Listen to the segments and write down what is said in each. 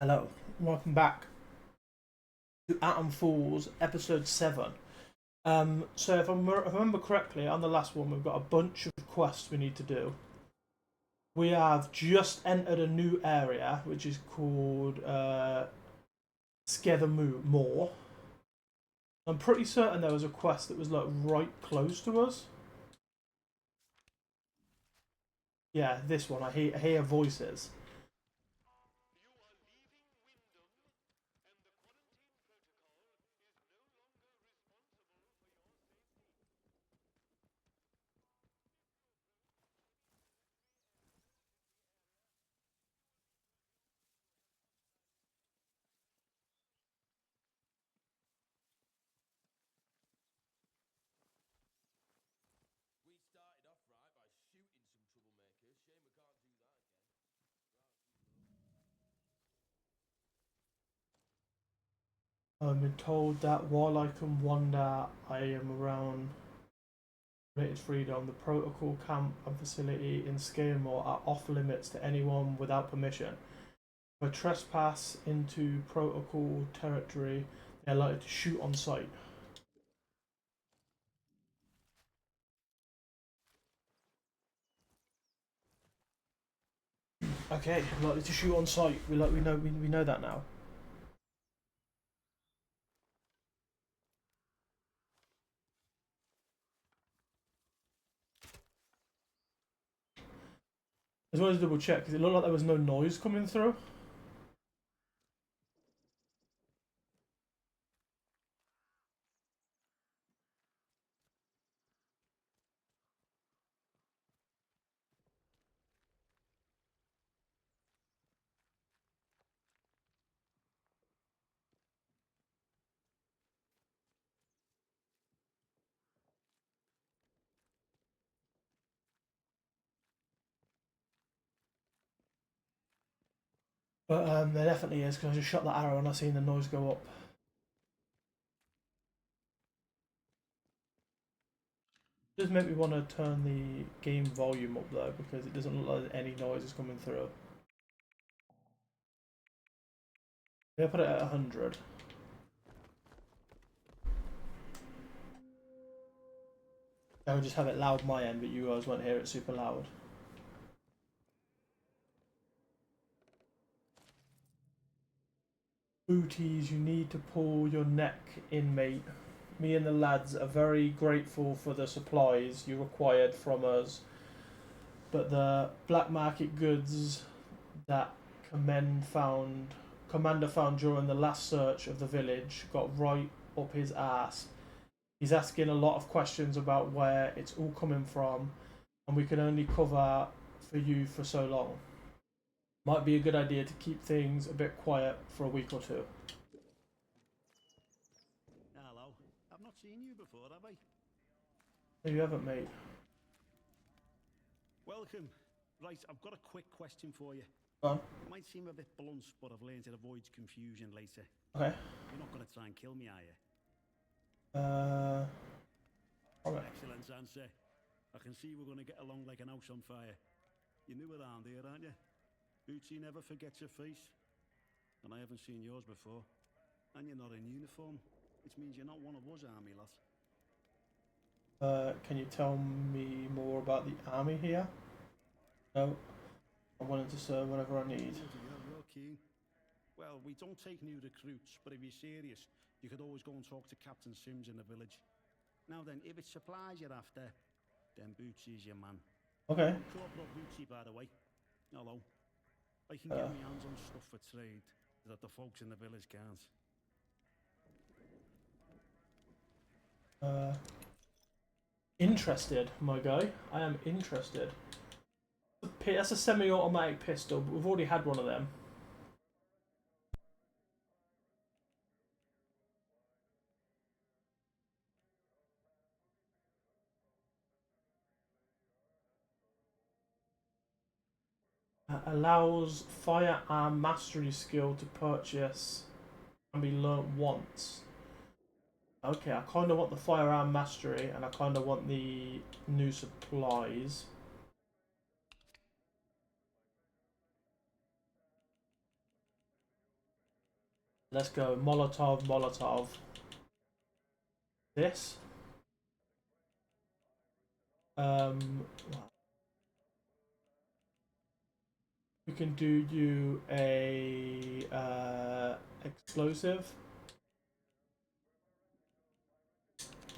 Hello, welcome back to Atomfall's episode 7. So if I remember correctly, on the last one we've got a bunch of quests we need to do. We have just entered a new area which is called Moor. I'm pretty certain there was a quest that was like right close to us. Yeah, this one. I hear voices. I've been told that while I can wander, I am around permitted freedom. The protocol camp and facility in Skidmore are off limits to anyone without permission. If I trespass into protocol territory, they are likely to shoot on sight. Okay, likely to shoot on sight. We know that now. I just wanted to double check because it looked like there was no noise coming through. But there definitely is because I just shot that arrow and I seen the noise go up. It does make me want to turn the game volume up though because it doesn't look like any noise is coming through. Yeah, put it at 100. I would just have it loud my end, but you guys won't hear it super loud. Booties, you need to pull your neck in, mate. Me and the lads are very grateful for the supplies you required from us, but the black market goods that Commander found during the last search of the village got right up his ass. He's asking a lot of questions about where it's all coming from, and we can only cover for you for so long. Might be a good idea to keep things a bit quiet for a week or two. Hello. I've not seen you before, have I? No, you haven't, mate. Welcome. Right, I've got a quick question for you. Go on. It might seem a bit blunt, but I've learned it avoids confusion later. Okay. You're not going to try and kill me, are you? Alright. Excellent answer. I can see we're going to get along like an house on fire. You're new around here, aren't you? Bootsy never forgets your face. And I haven't seen yours before. And you're not in uniform, which means you're not one of us army lot. Can you tell me more about the army here? No. I'm willing to serve whatever I need. You're keen. Well, we don't take new recruits, but if you're serious, you could always go and talk to Captain Sims in the village. Now then, if it's supplies you're after, then Bootsy's your man. Okay. I'm Corporal Bootsy, by the way. Hello. I can get my hands on stuff for trade that the folks in the village can't. Interested, my guy. I am interested. That's a semi-automatic pistol, but we've already had one of them. Allows firearm mastery skill to purchase and be learnt once. Okay, I kind of want the firearm mastery and I kind of want the new supplies. Let's go Molotov, Molotov. This. We can do you a explosive.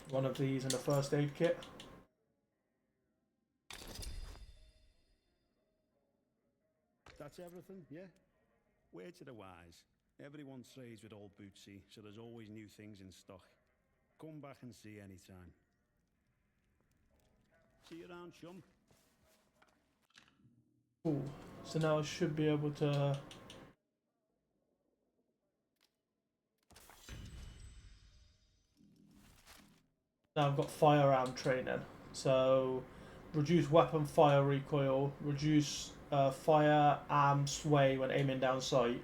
One of these in a first aid kit. That's everything, yeah? Word to the wise. Everyone trades with old Bootsy, so there's always new things in stock. Come back and see anytime. See you around, chum. Cool. So now I should be able to. Now I've got firearm training. So reduce weapon fire recoil, reduce firearm sway when aiming down sight,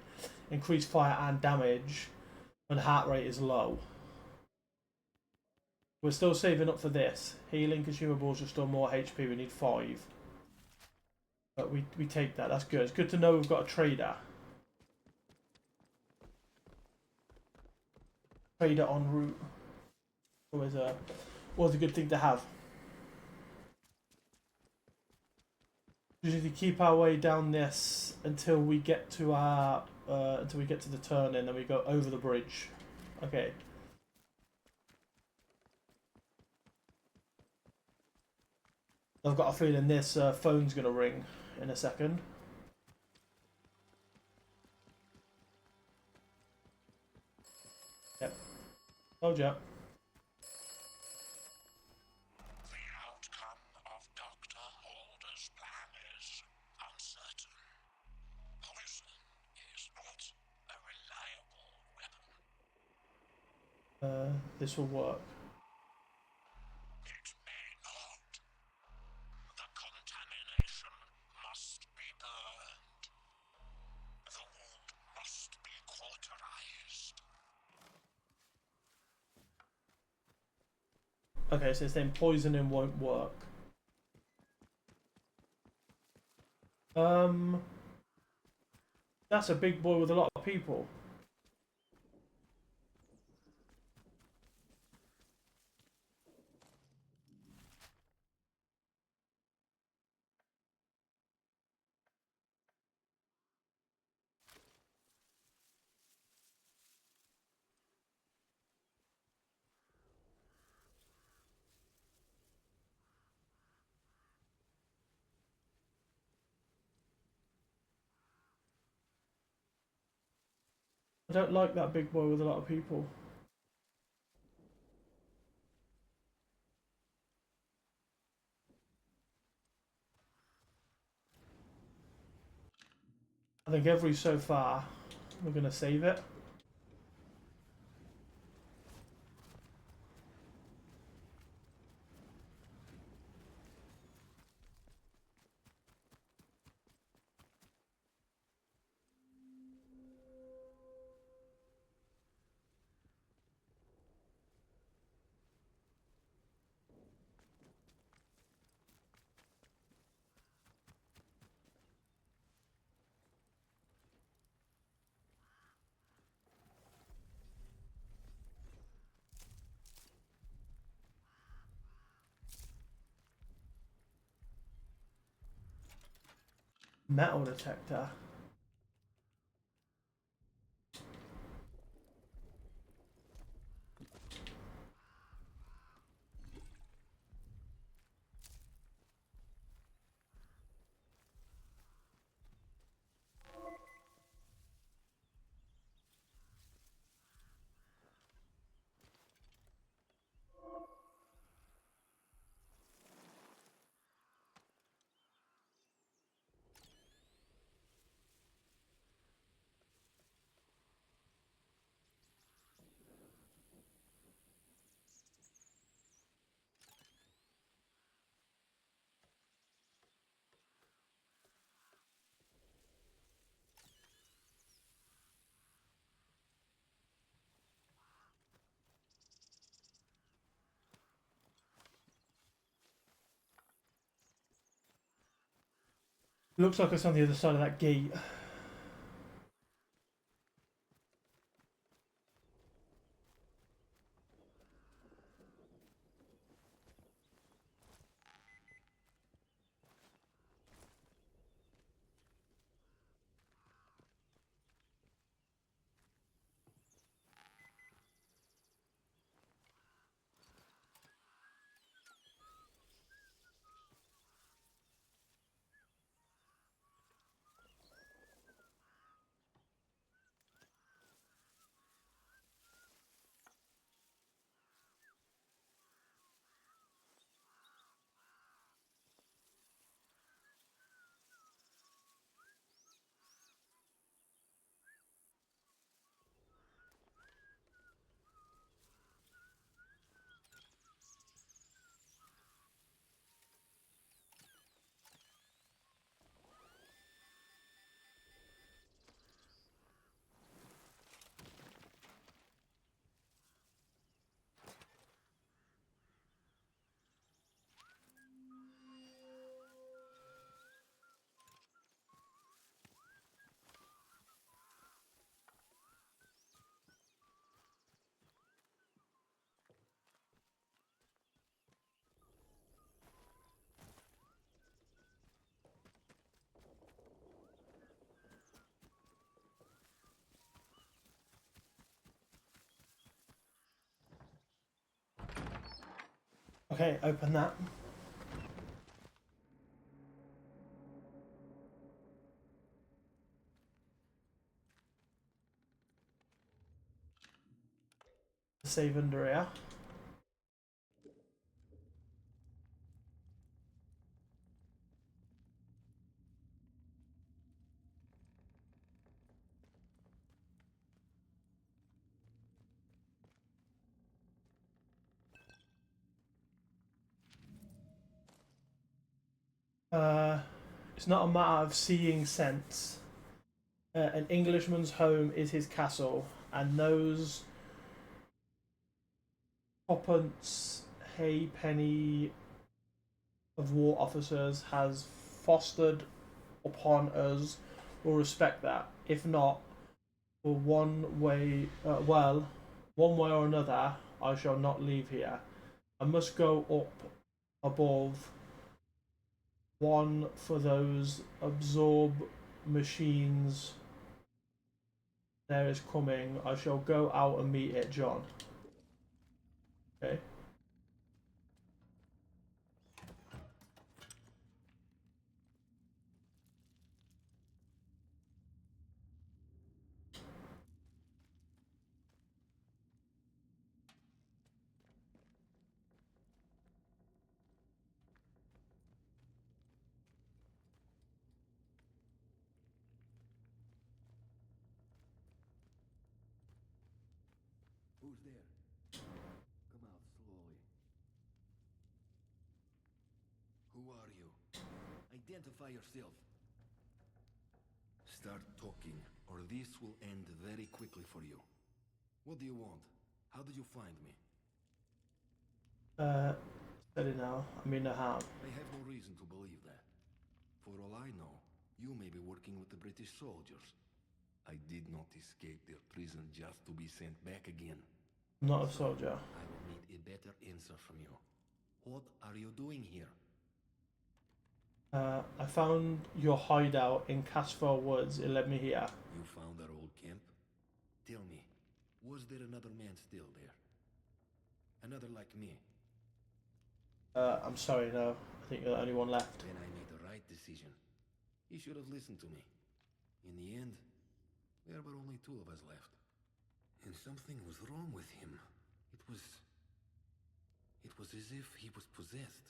increase firearm damage when heart rate is low. We're still saving up for this. Healing consumables restore more HP. We need 5. But we take that. That's good. It's good to know we've got a trader. Trader en route. Always a good thing to have. Usually keep our way down this until we get to the turn in, then we go over the bridge. Okay. I've got a feeling this phone's gonna ring in a second. Yep. Told ya. This will work. It may not. The contamination must be burned. The wound must be cauterized. Okay, so it's saying poisoning won't work. That's a big boy with a lot of people. I don't like that big boy with a lot of people. I think every so far we're gonna save it. Metal detector. Looks like it's on the other side of that gate. Okay, open that. Save under here. It's not a matter of seeing sense. An Englishman's home is his castle, and those twopence halfpenny of war officers has fostered upon us will respect that. If not, for one way or another, I shall not leave here. I must go up above one for those absorb machines. There is coming. I shall go out and meet it, John. Okay. Who's there? Come out slowly. Who are you? Identify yourself. Start talking, or this will end very quickly for you. What do you want? How did you find me? Steady now. I mean no harm. I have no reason to believe that. For all I know, you may be working with the British soldiers. I did not escape their prison just to be sent back again. Not a soldier. I will need a better answer from you. What are you doing here? I found your hideout in Casfell Woods. It led me here. You found our old camp? Tell me, was there another man still there? Another like me? I'm sorry, no. I think you're the only one left. Then I made the right decision. He should have listened to me. In the end, there were only two of us left. And something was wrong with him. It was as if he was possessed.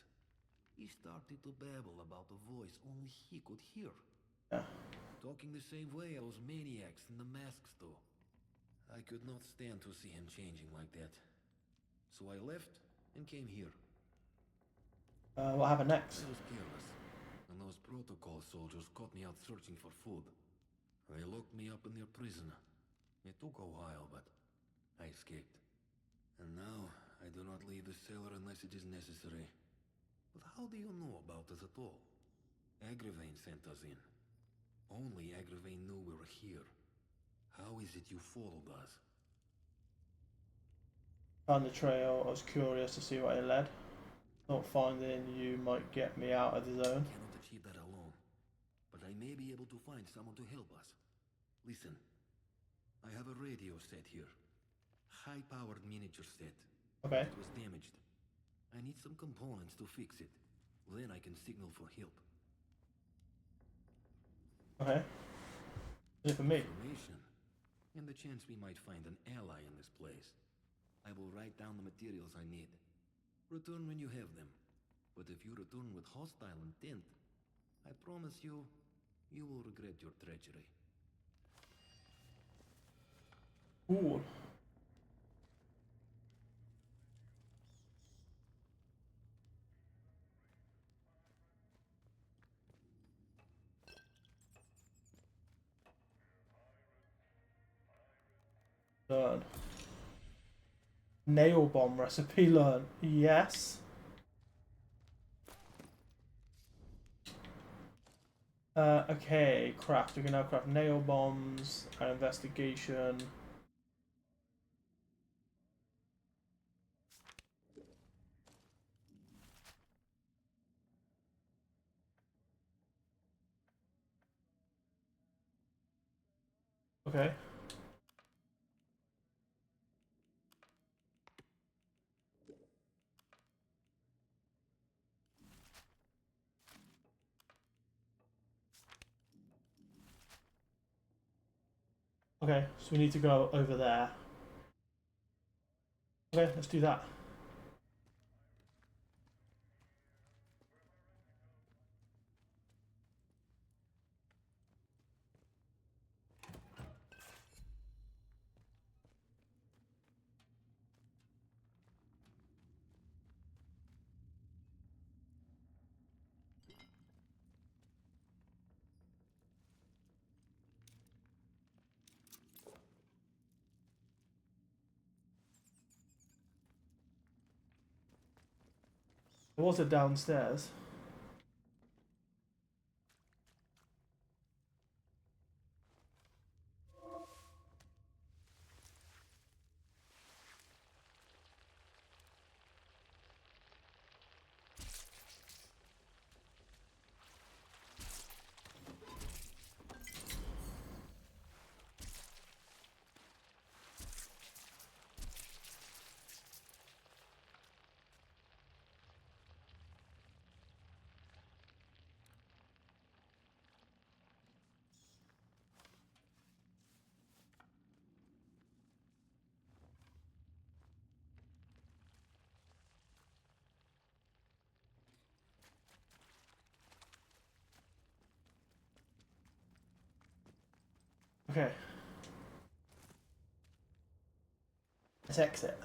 He started to babble about a voice only he could hear. Yeah. Talking the same way those maniacs in the masks do. I could not stand to see him changing like that. So I left and came here. What happened next? I was careless, and those protocol soldiers caught me out searching for food. They locked me up in their prison. It took a while, but I escaped. And now, I do not leave the cellar unless it is necessary. But how do you know about us at all? Agravain sent us in. Only Agravain knew we were here. How is it you followed us? Found the trail. I was curious to see what it led. Not finding you might get me out of the zone. I cannot achieve that alone. But I may be able to find someone to help us. Listen. I have a radio set here. High-powered miniature set. Okay. It was damaged. I need some components to fix it. Then I can signal for help. Okay. Is it for me? Information. And the chance we might find an ally in this place. I will write down the materials I need. Return when you have them. But if you return with hostile intent, I promise you, you will regret your treachery. Cool. Learn. Nail bomb recipe learn. Yes. Okay, craft. We can now craft nail bombs and investigation. Okay. Okay, so we need to go over there. Okay, let's do that. Or was it downstairs? Okay. Let's exit.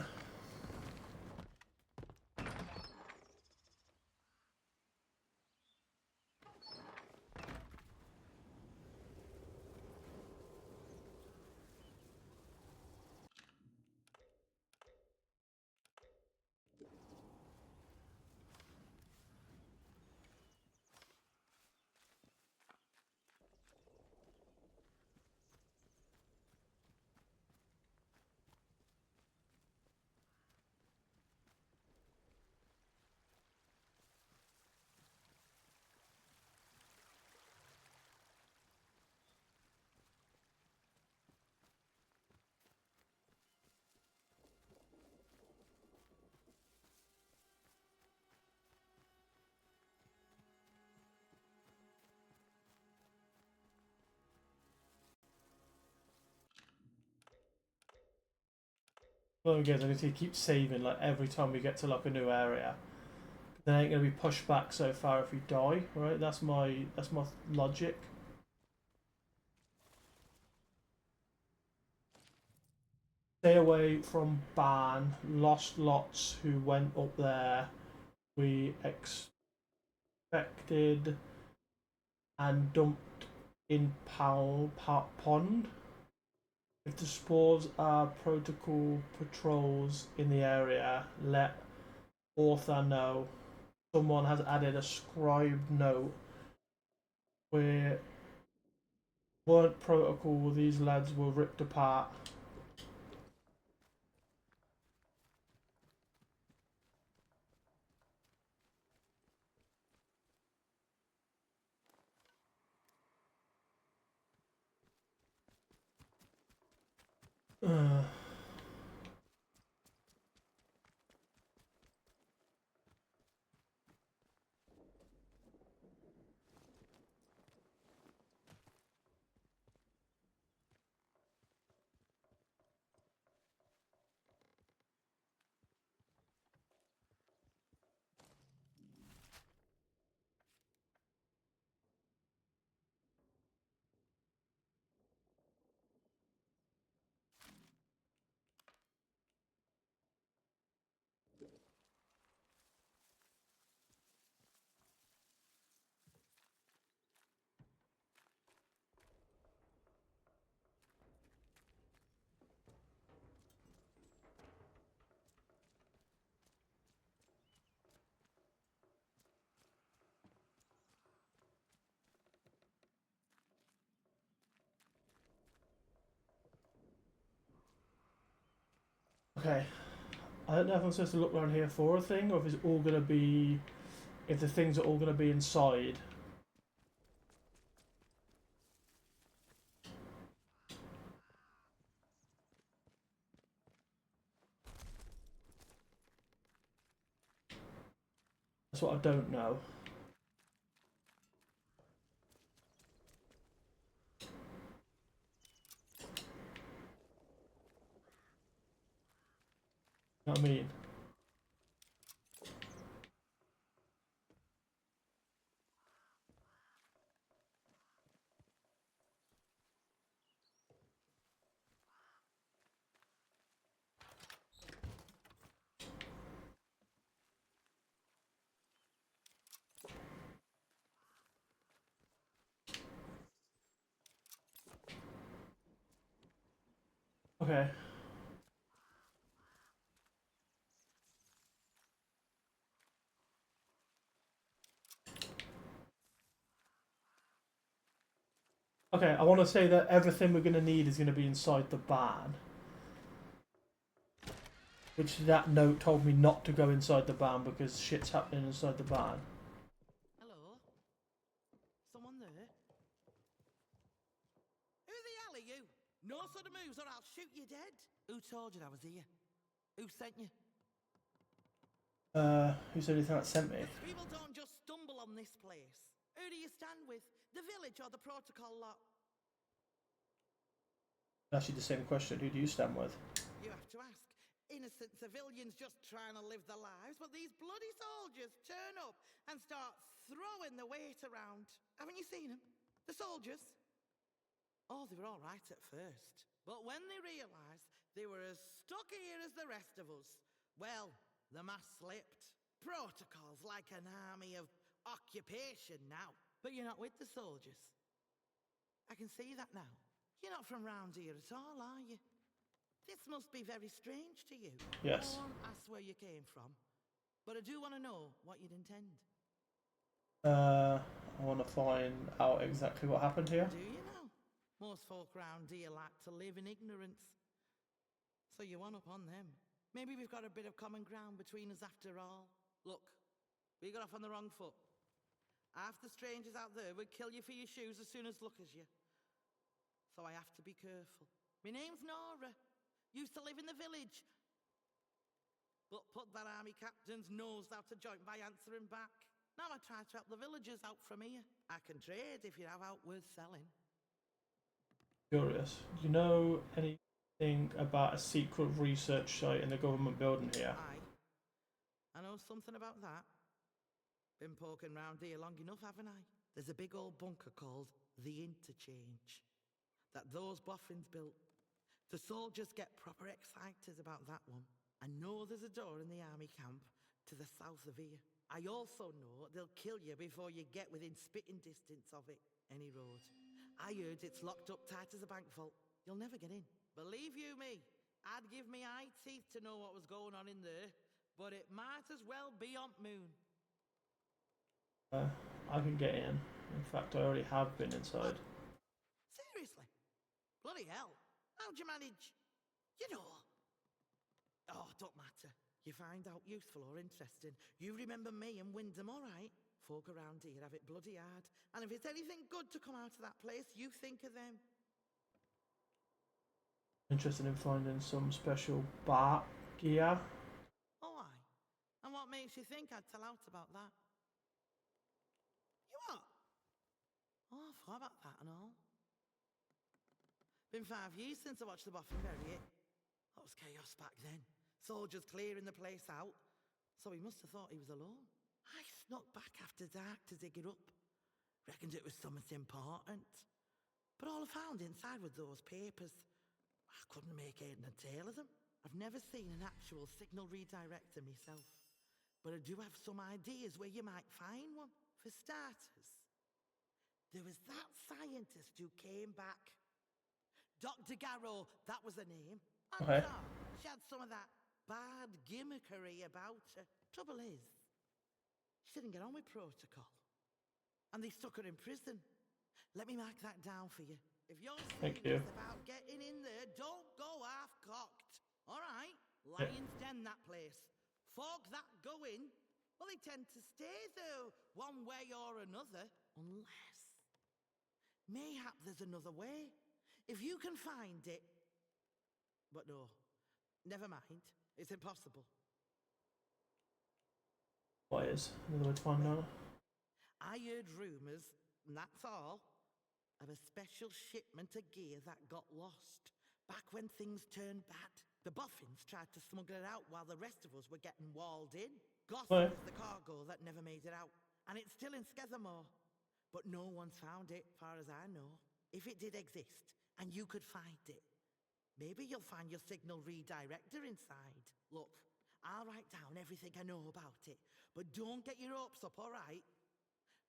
Well, guys, I need to keep saving like every time we get to like a new area. Then I ain't gonna be pushed back so far if we die, right? That's my logic. Stay away from Ban. Lost lots who went up there. We expected and dumped in Pond. If the spores are protocol patrols in the area, let author know. Someone has added a scribed note where weren't protocol, these lads were ripped apart. Uh, okay. I don't know if I'm supposed to look around here for a thing, or if it's all gonna be, if the things are all gonna be inside. That's what I don't know. know what I mean? Okay. Okay, I want to say that everything we're going to need is going to be inside the barn. Which that note told me not to go inside the barn because shit's happening inside the barn. Hello? Someone there? Who the hell are you? No sort of moves or I'll shoot you dead. Who told you I was here? Who sent you? Who's the only thing that sent me? People don't just stumble on this place. Who do you stand with? The village or the protocol lot? Actually, the same question. Who do you stand with? You have to ask. Innocent civilians just trying to live their lives, but these bloody soldiers turn up and start throwing the weight around. Haven't you seen them? The soldiers? Oh, they were all right at first. But when they realised they were as stuck here as the rest of us, well, the mask slipped. Protocols like an army of occupation now. But you're not with the soldiers. I can see that now. You're not from round here at all, are you? This must be very strange to you. Yes. I won't ask where you came from, but I do want to know what you'd intend. I want to find out exactly what happened here. Do you know? Most folk round here like to live in ignorance. So you one up on them. Maybe we've got a bit of common ground between us after all. Look, we got off on the wrong foot. Half the strangers out there would kill you for your shoes as soon as look as you. So I have to be careful. My name's Nora. Used to live in the village. But put that army captain's nose out of joint by answering back. Now I try to help the villagers out from here. I can trade if you have out worth selling. Curious. Do you know anything about a secret research site in the government building here? Aye. I know something about that. Been poking round here long enough, haven't I? There's a big old bunker called the Interchange that those boffins built. The soldiers get proper excited about that one. I know there's a door in the army camp to the south of here. I also know they'll kill you before you get within spitting distance of it, any road. I heard it's locked up tight as a bank vault. You'll never get in. Believe you me, I'd give me eye teeth to know what was going on in there, but it might as well be on moon. I can get in. In fact, I already have been inside. Seriously? Bloody hell. How'd you manage? You know. Oh, don't matter. You find out useful or interesting. You remember me and Wyndham, all right? Folk around here have it bloody hard. And if it's anything good to come out of that place, you think of them. Interested in finding some special bat gear. Oh, aye. And what makes you think I'd tell out about that? You what? Oh, I forgot about that and all. Been 5 years since I watched the Boffin bury it. That was chaos back then. Soldiers clearing the place out. So he must have thought he was alone. I snuck back after dark to dig it up. Reckoned it was something important. But all I found inside were those papers. I couldn't make head and tail of them. I've never seen an actual signal redirector myself. But I do have some ideas where you might find one. For starters, there was that scientist who came back. Dr. Garrow, that was her name. And Okay. she had some of that bad gimmickry about her. Trouble is, she didn't get on with protocol. And they stuck her in prison. Let me mark that down for you. If you're Thank serious you. about getting in there, don't go half-cocked. All right? Lion's Den, that place. Folk that go in, well, they tend to stay there one way or another. Unless, mayhap there's another way. If you can find it. But no, never mind. It's impossible. What is? Another way to find out. I heard rumours, and that's all, of a special shipment of gear that got lost back when things turned bad. The boffins tried to smuggle it out while the rest of us were getting walled in. Goss Right. was the cargo that never made it out, and it's still in Skethermore. But no one's found it, far as I know. If it did exist, and you could find it, maybe you'll find your signal redirector inside. Look, I'll write down everything I know about it, but don't get your hopes up, all right?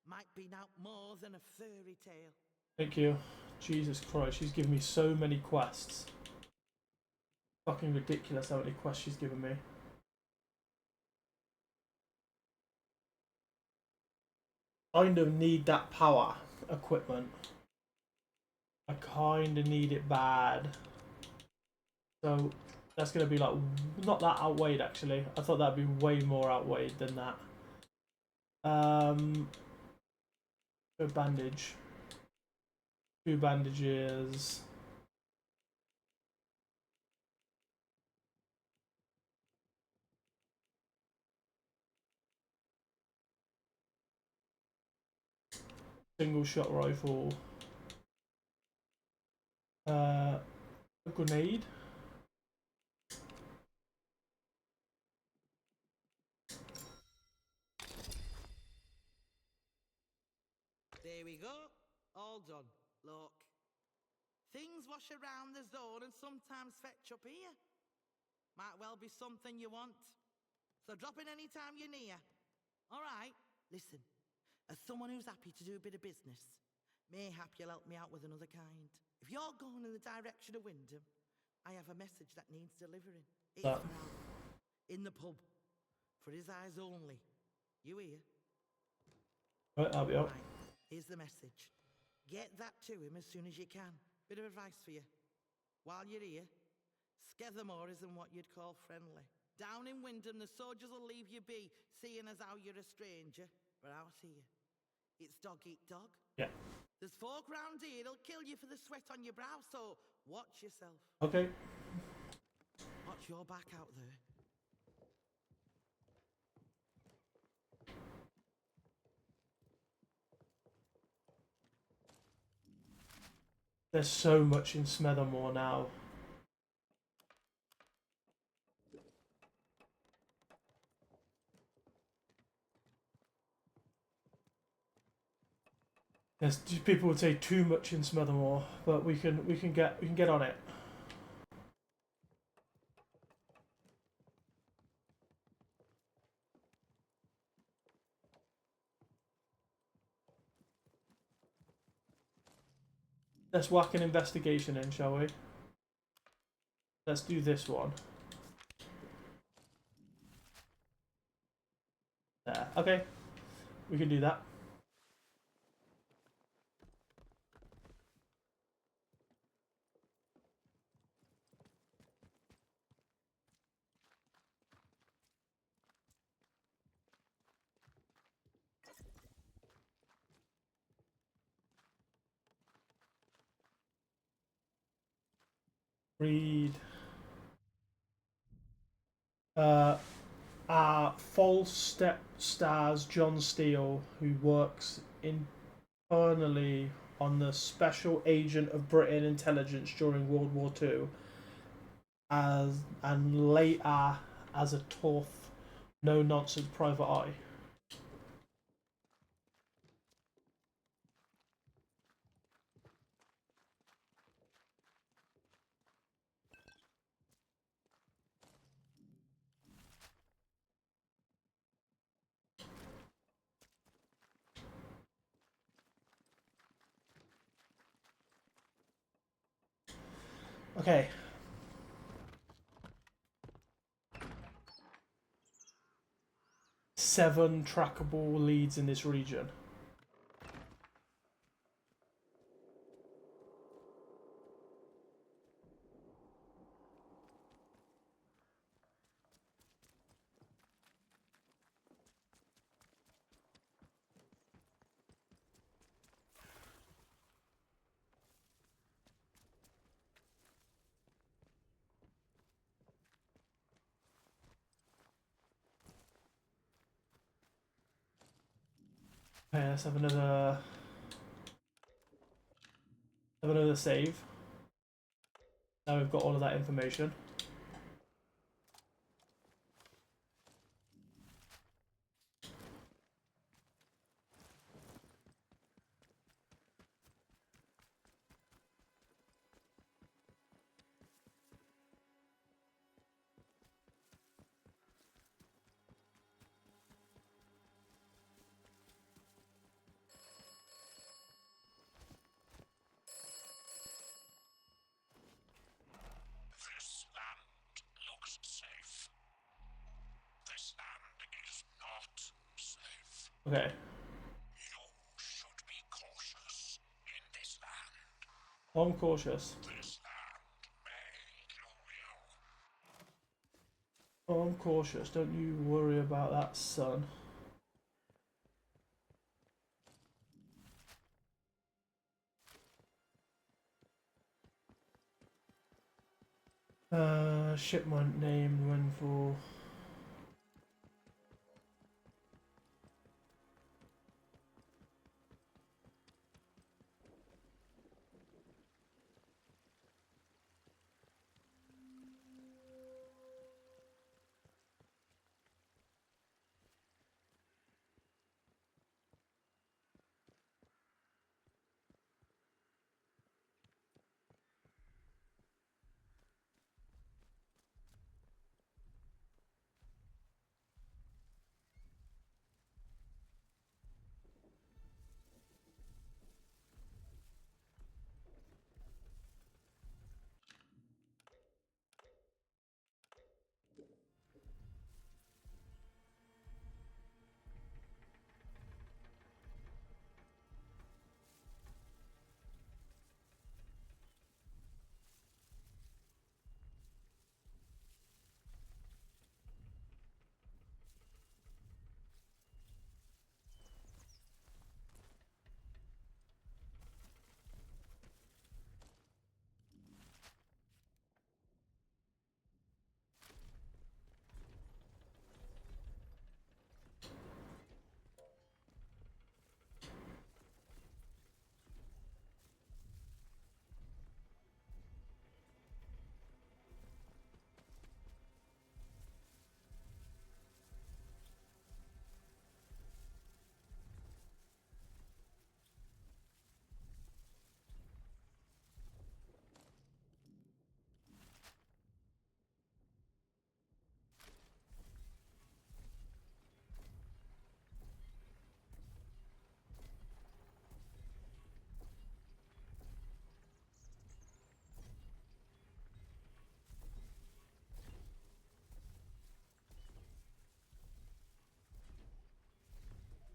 Might be now more than a fairy tale. Thank you. Jesus Christ, she's given me so many quests. Fucking ridiculous how many quests she's given me. Kind of need that power equipment. I kind of need it bad. So that's going to be like, not that outweighed actually. I thought that'd be way more outweighed than that. Go bandage. 2 bandages. Single shot rifle. A grenade. There we go. All done. Look. Things wash around the zone and sometimes fetch up here. Might well be something you want. So drop in any time you're near. All right, listen. As someone who's happy to do a bit of business, mayhap you'll help me out with another kind. If you're going in the direction of Wyndham, I have a message that needs delivering. It's That. from Ralph. In the pub. For his eyes only. You hear? Right, I'll be up. Right, here's the message. Get that to him as soon as you can. Bit of advice for you. While you're here, Skethermore isn't what you'd call friendly. Down in Wyndham, the soldiers will leave you be, seeing as how you're a stranger. But out here, it's dog eat dog. Yeah. There's folk round here that'll kill you for the sweat on your brow, so watch yourself. Okay. Watch your back out there. There's so much in Smethermore now. There's people would say too much in Smethermore, but we can get on it. Let's whack an investigation in, shall we? Let's do this one. There. Okay. We can do that. Read. Our false step stars John Steele, who works internally on the Special Agent of Britain Intelligence during World War II, and later as a tough, no nonsense private eye. Okay. Seven trackable leads in this region. Okay, let's have another save. Now we've got all of that information. Okay. You should be cautious in this land. I'm cautious. This land may kill you. I'm cautious. Don't you worry about that, son. Shipment name when for.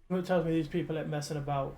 It tells me these people ain't messing about.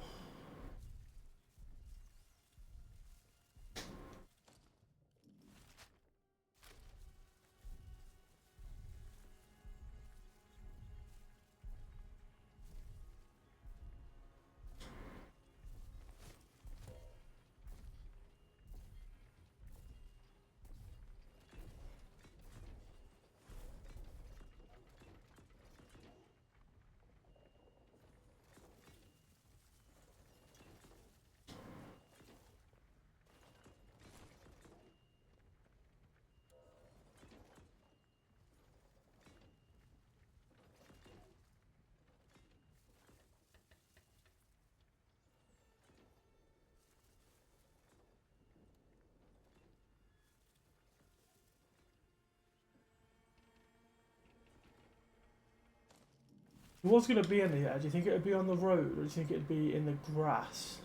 It was going to be in the air. Do you think it would be on the road, or do you think it would be in the grass?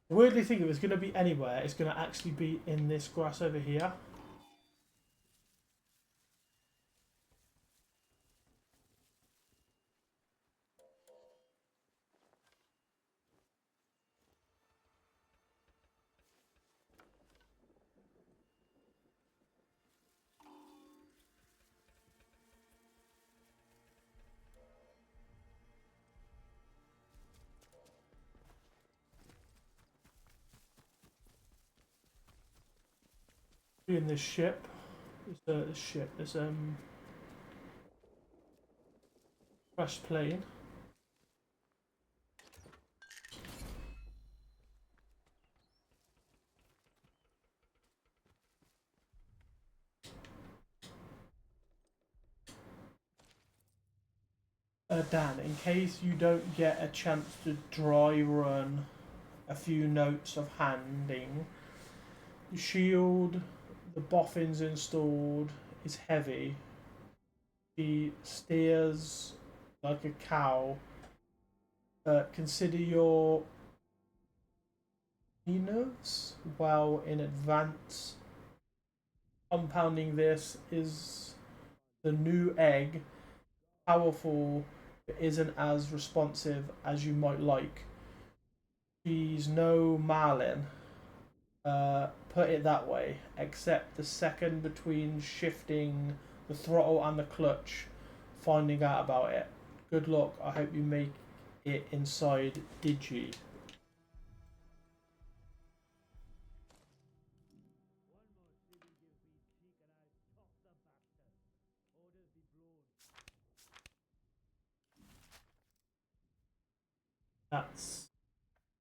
Weirdly think if it's going to be anywhere, it's going to actually be in this grass over here. In this ship, this crash plane. Dan, in case you don't get a chance to dry run a few notes of handing, the shield the boffin's installed is heavy. He steers like a cow. Consider your nerves well in advance. Compounding this is the new egg, powerful but isn't as responsive as you might like. She's no Marlin, put it that way, except the second between shifting the throttle and the clutch, finding out about it. Good luck, I hope you make it inside Digi. That's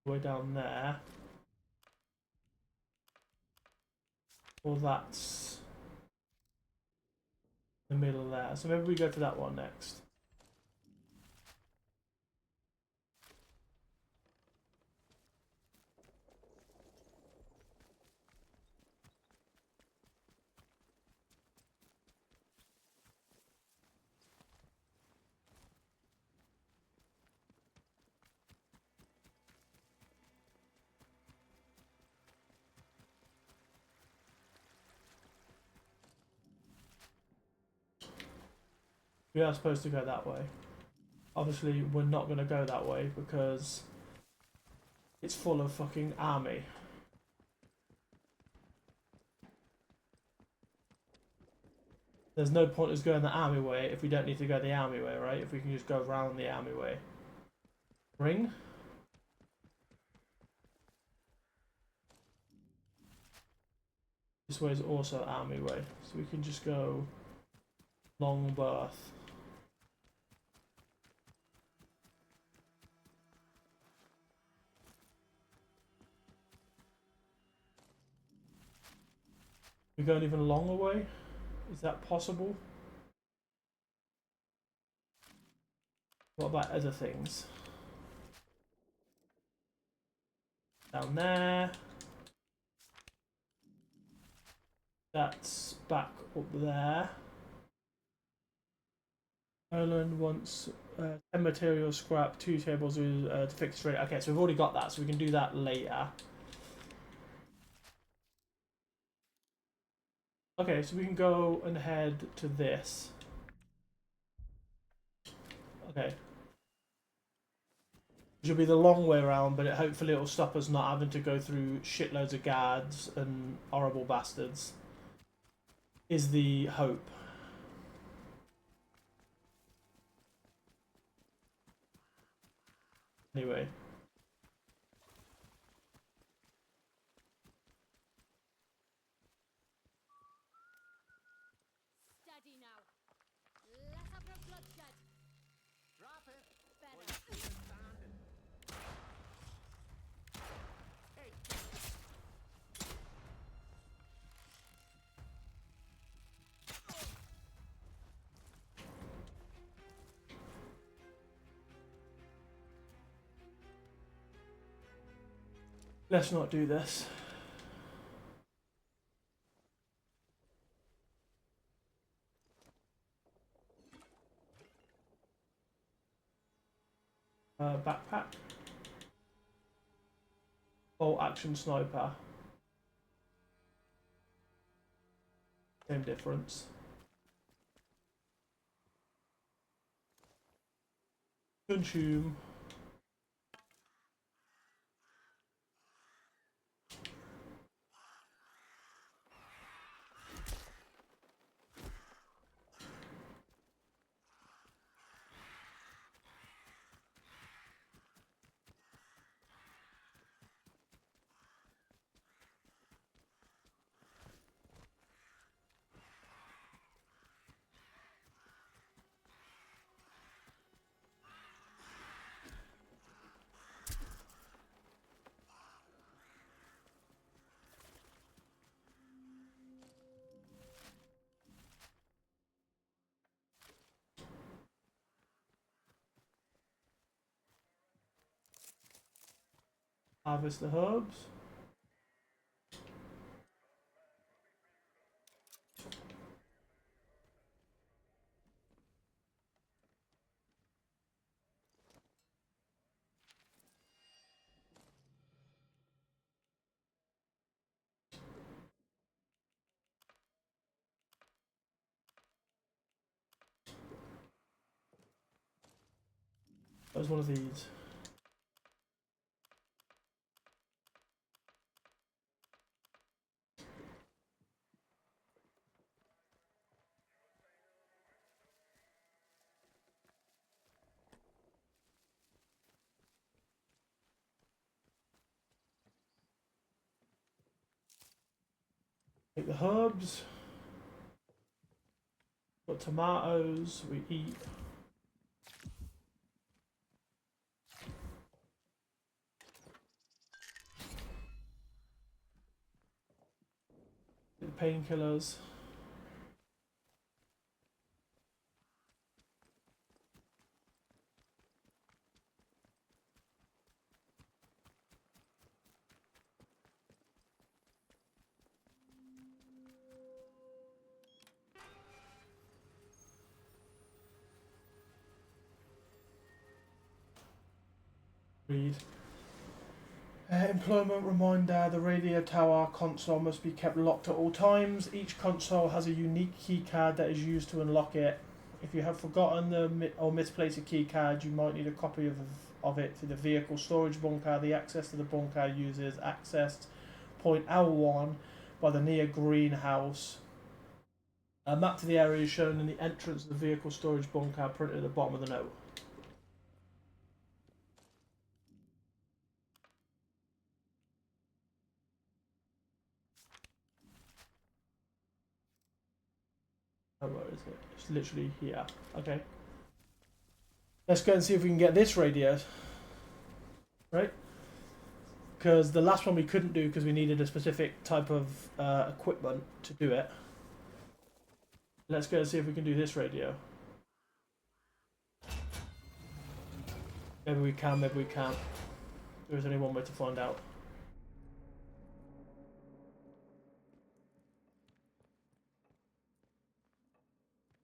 way down there. Or that's the middle there. So maybe we go for that one next. We are supposed to go that way. Obviously, we're not going to go that way because it's full of fucking army. There's no point us going the army way if we don't need to go the army way, right? If we can just go around the army way. Ring? This way is also army way, so we can just go long berth. We're going even longer way? Is that possible? What about other things? Down there. That's back up there. Erland wants 10 material scrap, 2 tables to fix straight. Okay, so we've already got that, so we can do that later. Okay, so we can go and head to this. Okay. Which will be the long way around, but hopefully it'll stop us not having to go through shitloads of guards and horrible bastards. Is the hope. Anyway. Steady now. Let's have no bloodshed. Drop it. Better. Hey. Let's not do this. Backpack. Bolt action sniper. Same difference. Consume. Harvest the herbs. There's one of these. Take the herbs. Got tomatoes, we eat. The painkillers. Read. Employment reminder, the radio tower console must be kept locked at all times. Each console has a unique keycard that is used to unlock it. If you have forgotten or misplaced a keycard, you might need a copy of it to the vehicle storage bunker. The access to the bunker uses access point L1 by the near greenhouse. A map to the area is shown in the entrance of the vehicle storage bunker printed at the bottom of the note. Oh, where is it? It's literally here. Okay. Let's go and see if we can get this radio. Right? Because the last one we couldn't do because we needed a specific type of equipment to do it. Let's go and see if we can do this radio. Maybe we can, maybe we can't. There's only one way to find out.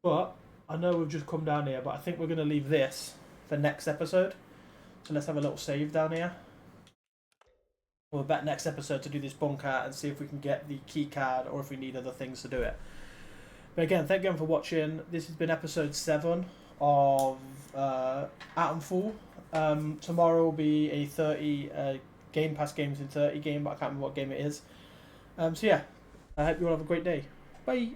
But I know we've just come down here, but I think we're going to leave this for next episode. So let's have a little save down here. We'll bet next episode to do this bunker and see if we can get the key card or if we need other things to do it. But again, thank you for watching. This has been episode 7 of Atomfall. Tomorrow will be a 30 Game Pass Games in 30 game, but I can't remember what game it is. So yeah, I hope you all have a great day. Bye.